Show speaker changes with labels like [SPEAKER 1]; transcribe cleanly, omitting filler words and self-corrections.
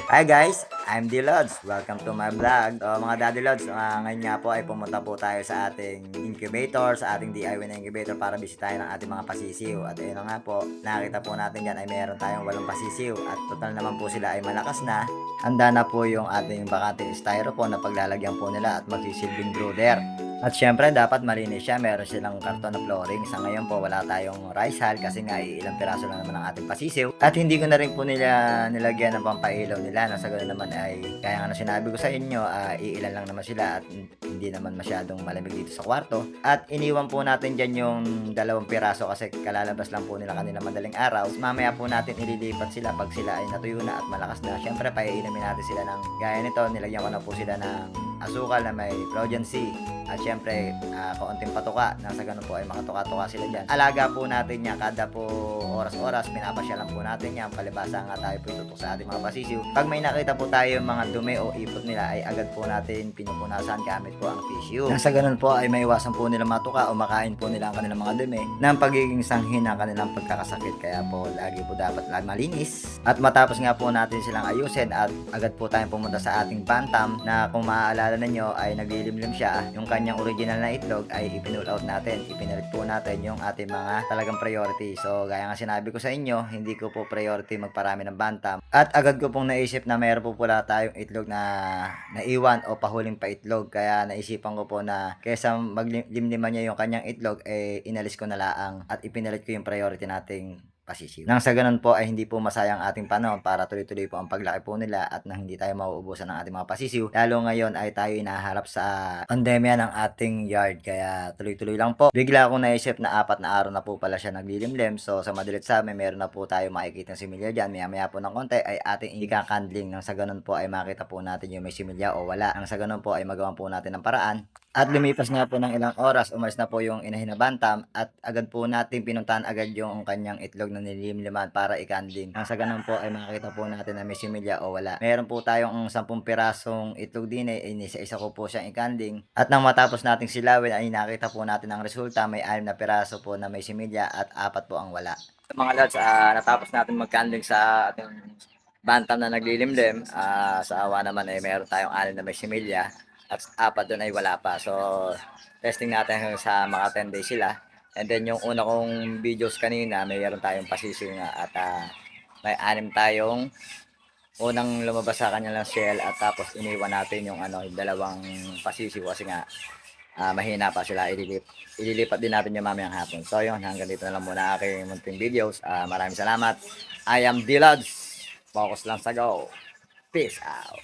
[SPEAKER 1] Hi guys, I'm D Lods. Welcome to my vlog. So, mga Daddy Lods, ngayon nga po ay pumunta po tayo sa ating incubator, sa ating DIY na incubator para bisitahin ang ating mga pasisiw. At ayun na nga po, nakita po natin dyan ay meron tayong 8 pasisiw at total naman po sila ay malakas na. Handa na po yung ating bakante styrofoam na paglalagyan po nila at magsisilbing brooder. At syempre dapat malinis siya, meron silang karton na flooring. Sa ngayon po wala tayong rice hull kasi nga ilang piraso lang naman ang ating pasisiw. At hindi ko na rin po nilagyan ng pampailaw nila na sa ganoon naman ay kaya nga na sinabi ko sa inyo, iilan lang naman sila at hindi naman masyadong malamig dito sa kwarto. At iniwan po natin dyan yung 2 piraso kasi kalalabas lang po nila kanila madaling araw. Mamaya po natin ililipat sila pag sila ay natuyo na at malakas na. Syempre paiinumin natin sila ng gaya nito, nilagyan ko na po sila ng asukal na may Trojan C. At syempre, kaunting patuka. Nasa ganun po ay makatuka-tuka sila dyan. Alaga po natin yan kada po oras-oras. Pinapasyalan po natin yan. Palibasa nga tayo po itutok sa ating mga pasisiw. Pag may nakita po tayo mga dumi o ipot nila ay agad po natin pinupunasan gamit po ang tissue. Nasa ganun po ay maiwasan po nila matuka o makain po nila ang kanilang mga dumi ng pagiging sanghin ng kanilang pagkakasakit. Kaya po lagi po dapat malinis. At matapos nga po natin silang ayusin at agad po tayong pumunta sa ating bantam na kung maaalala ninyo ay naglilimlim siya. Yung kanyang original na itlog ay ipinul out natin. Ipinalit po natin yung ating mga talagang priority. So, gaya nga sinabi ko sa inyo, hindi ko po priority magparami ng bantam. At agad ko pong naisip na mayroon po pala tayong itlog na naiwan o pahuling pa itlog. Kaya naisipan ko po na kaysa maglimliman niya yung kanyang itlog, inalis ko na laang at ipinalit ko yung priority nating pasisiw. Nang sa ganun po ay hindi po masayang ating panahon para tuloy-tuloy po ang paglaki po nila at nang hindi tayo mauubusan ng ating mga pasisiw. Lalo ngayon ay tayo inaharap sa pandemya ng ating yard kaya tuloy-tuloy lang po. Bigla akong naisip na 4 na araw na po pala siya naglilimlim. So sa madilit sa amin meron na po tayo makikita ng similya dyan. Maya-maya po ng konti ay ating ikakandling. Nang sa ganun po ay makita po natin yung may similya o wala. Nang sa ganun po ay magawa po natin ng paraan. At lumipas nga po ng ilang oras, umalis na po yung inahin na bantam at agad po natin pinuntahan agad yung kanyang itlog na nilimliman para ikandling. Nang sa ganun po ay makikita po natin na may similya o wala. Meron po tayong 10 pirasong itlog din isa-isa ko po siyang ikandling. At nang matapos nating silawin ay nakita po natin ang resulta, may 6 na piraso po na may similya at 4 po ang wala. So, mga lads, natapos natin magkandling sa ating bantam na naglilimlim. Sa awa naman ay meron tayong 6 na may similya at 4 doon ay wala pa. So, testing natin hanggang sa mga 10 days sila. And then yung una kong videos kanina, mayroon tayong pasisiw nga at may 6 tayong unang lumabas sa kanilang shell at tapos iniwan natin yung yung 2 pasisiw kasi nga mahina pa sila. Ililipat din natin yung mamayang hapon. So yun, hanggang dito na lang muna aking munting videos. Maraming salamat. I am D-Lods. Focus lang sa go. Peace out.